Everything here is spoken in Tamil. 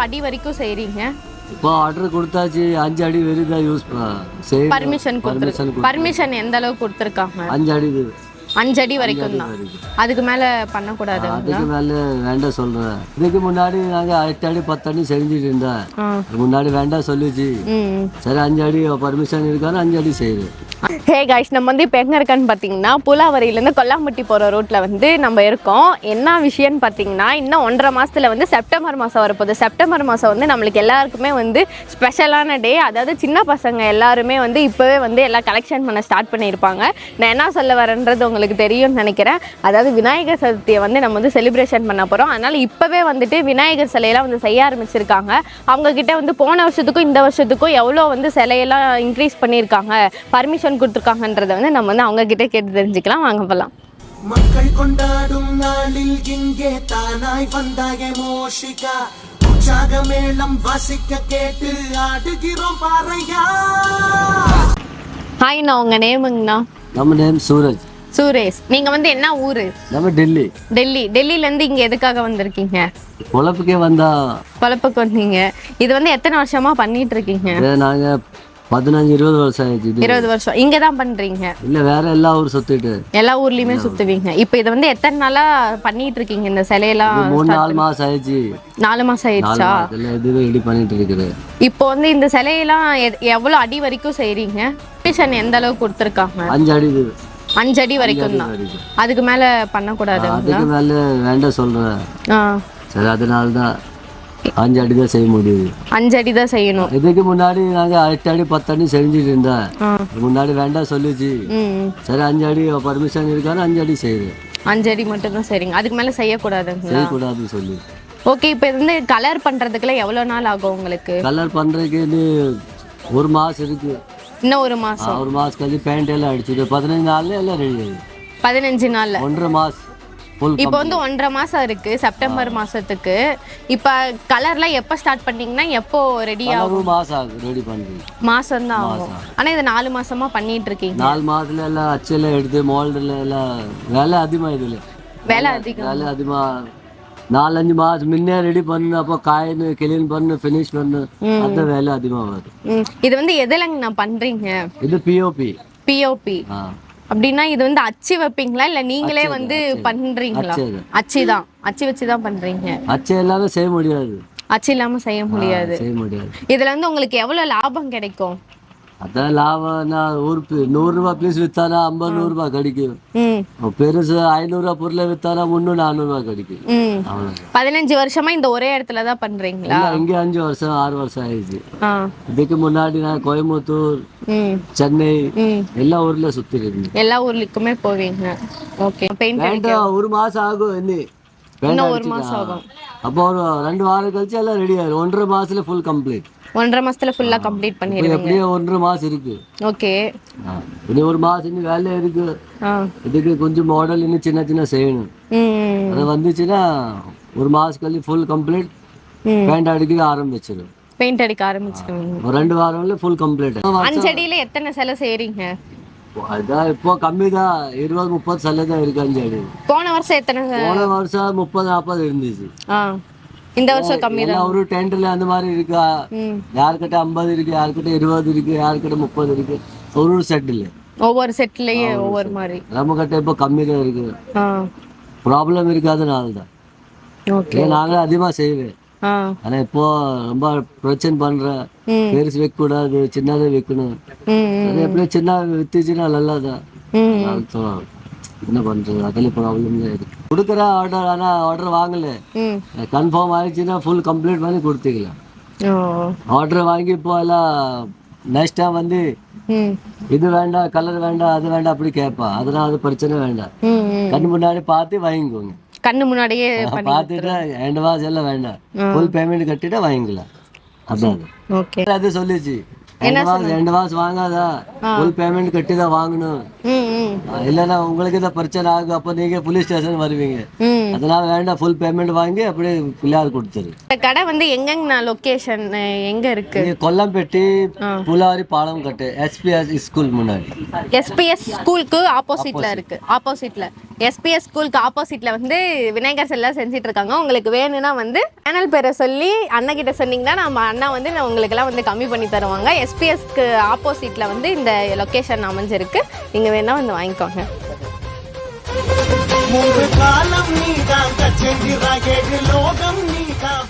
அடி வரைக்கும் செய்றீங்க? இப்போ ஆர்டர் கொடுத்தாச்சு, 5 அடி வரைக்கும் தான் யூஸ் செய்யணும். பர்மிஷன் எந்த அளவுக்கு கொடுத்துருக்காங்க? 5 அடி 5 அடி வரைக்கும் தான். அதுக்கு மேல பண்ணக்கூடாது. அதுக்கு மேல வேண்டாம் சொல்றேன். இதுக்கு முன்னாடி நாங்க 8 அடி 10 அடி செஞ்சுட்டு இருந்தேன். முன்னாடி வேண்டாம் சொல்லிச்சு. சரி 5 அடி பர்மிஷன் இருக்கான்னு 5 அடி செய்யுது. ஹே காய்ஸ், நம்ம வந்து இப்போ எங்கே இருக்கோன்னு பார்த்தீங்கன்னா பூலாவரியிலேருந்து கொல்லாம்பட்டி போகிற ரோட்டில் வந்து நம்ம இருக்கோம். என்ன விஷயம்னு பார்த்தீங்கன்னா, இன்னும் 1.5 மாதத்தில் வந்து செப்டம்பர் மாதம் வரப்போகுது. செப்டம்பர் மாதம் வந்து நம்மளுக்கு எல்லாருக்குமே வந்து ஸ்பெஷலான டே. அதாவது சின்ன பசங்க எல்லாருமே வந்து இப்போவே வந்து எல்லாம் கலெக்ஷன் பண்ண ஸ்டார்ட் பண்ணியிருப்பாங்க. நான் என்ன சொல்ல வரேன்றது உங்களுக்கு தெரியும்னு நினைக்கிறேன். அதாவது விநாயகர் சதுர்த்தியை வந்து நம்ம வந்து செலிப்ரேஷன் பண்ண போகிறோம். அதனால் இப்போவே வந்துட்டு விநாயகர் சிலையெல்லாம் வந்து செய்ய ஆரம்பிச்சிருக்காங்க. அவங்கக்கிட்ட வந்து போன வருஷத்துக்கும் இந்த வருஷத்துக்கும் எவ்வளோ வந்து சிலையெல்லாம் இன்க்ரீஸ் பண்ணியிருக்காங்க, பர்மிஷன் கொடுத்துருக்காங்கன்றத வந்து நம்ம வந்து அவங்க கிட்ட கேட்டு தெரிஞ்சுக்கலாம். வாங்க போலாம். மக்கள் கொண்டாடும் நாளில் இங்கே தானாய் வந்தாய மோஷிகா, உற்சாக மேளம் வாசிக்க கேட்டு ஆடுகிறோம் பாறையா. ஹாய், நான் உங்க நேமுங்கண்ணா? நம்ம நேம் சூரஜ். சுரேஷ். நீங்க வந்து என்ன ஊரு? நம்ம டெல்லி. டெல்லில இருந்து இங்க எதுக்காக வந்திருக்கீங்க? பொழப்புக்கே வந்தா. பொழப்புக்கு வந்தீங்க. இது வந்து எத்தனை வருஷமா பண்ணிட்டு இருக்கீங்க? நாங்க 15-20 வருஷம் ஆயிடுச்சு. 20 வருஷம் இங்க தான் பண்றீங்க? இல்ல, வேற எல்லா ஊர் சுத்திட்டு எல்லா ஊர்லயுமே சுத்துவீங்க. இப்போ இது வந்து எத்தனை நாளா பண்ணிட்டு இருக்கீங்க இந்த சிலையெல்லாம்? 3-4 மாசம் ஆயிடுச்சு. 4 மாசம் ஆயிடுச்சா? இதுவே ரெடி பண்ணிட்டு இருக்குது. இப்போ வந்து இந்த சிலையெல்லாம் எவ்வளவு அடி வரைக்கும் செய்றீங்க? பர்மிஷன் எந்த அளவுக்கு கொடுத்துருக்காங்க? 5 அடி 5 அடி வரைக்கும் தான். அதுக்கு மேல பண்ணக்கூடாது. அதுக்கு மேல வேண்டாம் சொல்றேன். சரி, அதனால தான் 5 அடி தான் செய்ய முடியுது. 5 அடி தான் செய்யணும். இதுக்கு முன்னாடி நாங்க 8 அடி 10 அடி செஞ்சுட்டு இருந்தேன். முன்னாடி வேண்டாம் சொல்லிச்சு. சரி 5 அடி பர்மிஷன் இருக்கான்னு 5 அடி செய்யுது. 5 அடி மட்டும் தான் செய்றீங்க, அதுக்கு மேல செய்யக்கூடாதுன்னு சொல்லி. ஓகே. இப்போ இது வந்து கலர் பண்றதுக்குலாம் எவ்வளவு நாள் ஆகும் உங்களுக்கு? கலர் பண்றதுக்கு 1 மாசம் இருக்கு. இன்னும் 1 மாசம்? 1 மாசம் கழிச்சு பெயிண்ட் எல்லாம் அடிச்சுட்டு 15 நாள்ல எல்லாம் ரெடி ஆயிடும். 15 நாள்ல? 1.5 மாசம். இப்போ வந்து 1.5 மாசம் இருக்கு செப்டம்பர் மாசத்துக்கு. இப்போ கலர்லாம் எப்போ ஸ்டார்ட் பண்ணீங்கன்னா எப்போ ரெடி ஆகும்? மாசம் ஆகும் ரெடி பண்றது. மாசம் தான் ஆகும். ஆனா இது 4 மாசமா பண்ணிட்டு இருக்கீங்க. 4 மாசத்துல எல்லாம் அச்செல்லாம் எடுத்து மோல்டுல எல்லாம் வேலை அதிகமா. இதுல வேலை அதிகமா 4-5 மாசம் முன்னே ரெடி பண்ணு, அப்போ காயின் கிளீன் பண்ணு, ஃபினிஷ் பண்ணு, அந்த வேலை அதிகமா வரும். இது வந்து எதுலங்க நான் பண்றீங்க? இது பிஓபி. அப்படின்னா இது வந்து அச்சு வைப்பீங்களா இல்ல நீங்களே வந்து பண்றீங்களா? அச்சு வச்சுதான் பண்றீங்க. அச்சு இல்லாம செய்ய முடியாது. அச்சு இல்லாம செய்ய முடியாது. இதுல வந்து உங்களுக்கு எவ்வளவு லாபம் கிடைக்கும்? அதான் லாபம். ஒரு 100 ரூபாய் பீஸ் வித்தானா 50-100 ரூபாய் கிடைக்கும். பெருசு 500 ரூபாய் பொருளை வித்தானா 300-400 ரூபாய் கிடைக்கும். 15 வருஷமா இந்த ஒரே இடத்துலதான் பண்றீங்களா? இங்க 5 வருஷம் 6 வருஷம் ஆயிடுச்சு. இதுக்கு முன்னாடி நான் கோயம்புத்தூர், சென்னை எல்லா ஊர்ல சுத்தி இருக்கேன். எல்லா ஊர்லக்குமே போவீங்க. ஓகே. பெயிண்ட் 1 மாசம் ஆகும். இன்னும் 1 மாசம் ஆகும். அப்போ ஒரு 2 வாரம் கழிச்சு எல்லாம் ரெடி ஆயிடும். 1.5 மாசத்துல ஃபுல் கம்ப்ளீட். 1.5 மாசத்துல ஃபுல்லா கம்ப்ளீட் பண்ணிடுவீங்க. எப்படியே 1.5 மாசம் இருக்கு. ஓகே. இனி 1 மாசம் இன்னும் வேலை இருக்கு. இதுக்கு கொஞ்சம் மாடல் இன்னும் சின்ன செய்யணும். அது வந்துச்சுன்னா 1 மாசம் கழிச்சு ஃபுல் கம்ப்ளீட் பெயிண்ட் அடிக்க ஆரம்பிச்சிடும். பெயிண்ட் அடிக்க ஆரம்பிச்சிடுவீங்க. ஒரு 2 வாரம்ல ஃபுல் கம்ப்ளீட். 5 அடியில எத்தனை சிலை செய்றீங்க? அதான் இப்போ கம்மி தான். 20-30 சிலை தான் இருக்கு 5 அடி. போன வருஷம் எத்தனை? போன வருஷம் 30-40 இருந்துச்சு. இந்த வருஷம் கம்மி தான். ஒரு டென்ட்ல அந்த மாதிரி இருக்கா. யாருக்கிட்ட 50 இருக்கு, யாருக்கிட்ட 20 இருக்கு, யாருக்கிட்ட 30 இருக்கு. ஒரு செட் இல்ல, ஒவ்வொரு செட்லயே ஒவ்வொரு மாதிரி. நம்ம கிட்ட இப்போ கம்மி தான் இருக்கு. ப்ராப்ளம் இருக்காதுனால தான். ஓகே. நாங்களே அதிகமா செய்வேன். ஆனா இப்போ ரொம்ப பிரச்சனை பண்ற. பெருசு வைக்க கூடாது, சின்னதை வைக்கணும். எப்படி சின்ன வித்துச்சுன்னா நல்லதான். என்ன பண்றது, அதுல ப்ராப்ளம் இருக்கு. கொடுக்குற ஆர்டர், ஆனா ஆர்டர் வாங்கல. கன்ஃபார்ம் ஆயிடுச்சுன்னா ஃபுல் கம்ப்ளீட் பண்ணி கொடுத்துக்கலாம். ஆர்டர் வாங்கி இப்போ எல்லாம் நெக்ஸ்ட் டைம் வந்து இது வேண்டாம், கலர் வேண்டாம், அது வேண்டாம் அப்படி கேட்பா. அதனால அது பிரச்சனை வேண்டாம். கண்ணு முன்னாடி பார்த்து வாங்கிக்கோங்க. கண்ணு முன்னாடியே பார்த்துட்டு அட்வான்ஸ் எல்லாம் வேண்டாம், ஃபுல் பேமெண்ட் கட்டிட்டு வாங்கிக்கலாம். அதான் அது சொல்லிச்சு. ரெண்டு மாசம் வாங்காதா ஃபுல் பேமெண்ட் கட்டி தான் வாங்கணும், இல்லைன்னா உங்களுக்கு தான் பிரச்சனை ஆகும், அப்போ நீங்க போலீஸ் ஸ்டேஷன் வருவீங்க. அதனால வேண்டாம், ஃபுல் பேமெண்ட் வாங்கி அப்படியே பிள்ளையார் கொடுத்துரு. இந்த கடை வந்து எங்கங்கண்ணா லொகேஷன் எங்க இருக்கு? கொல்லம்பேட்டி புலாரி பாலம் கட்டு SPS ஸ்கூல் முன்னாடி. SPS ஸ்கூலுக்கு ஆப்போசிட்ல இருக்கு. ஆப்போசிட்ல SPS ஸ்கூலுக்கு ஆப்போசிட்ல வந்து விநாயகர் சிலை செஞ்சுட்டு இருக்காங்க. உங்களுக்கு வேணும்னா வந்து சேனல் பேரை சொல்லி அண்ணன் கிட்ட சொன்னீங்கன்னா நம்ம அண்ணா வந்து உங்களுக்கு எல்லாம் வந்து கம்மி பண்ணி தருவாங்க. SPSக்கு ஆப்போசிட்ல வந்து இந்த லொகேஷன் அமைஞ்சிருக்கு. நீங்க வேணா வந்து வாங்கிக்கோங்க. காலம் நீதான் லோகம் நீதான்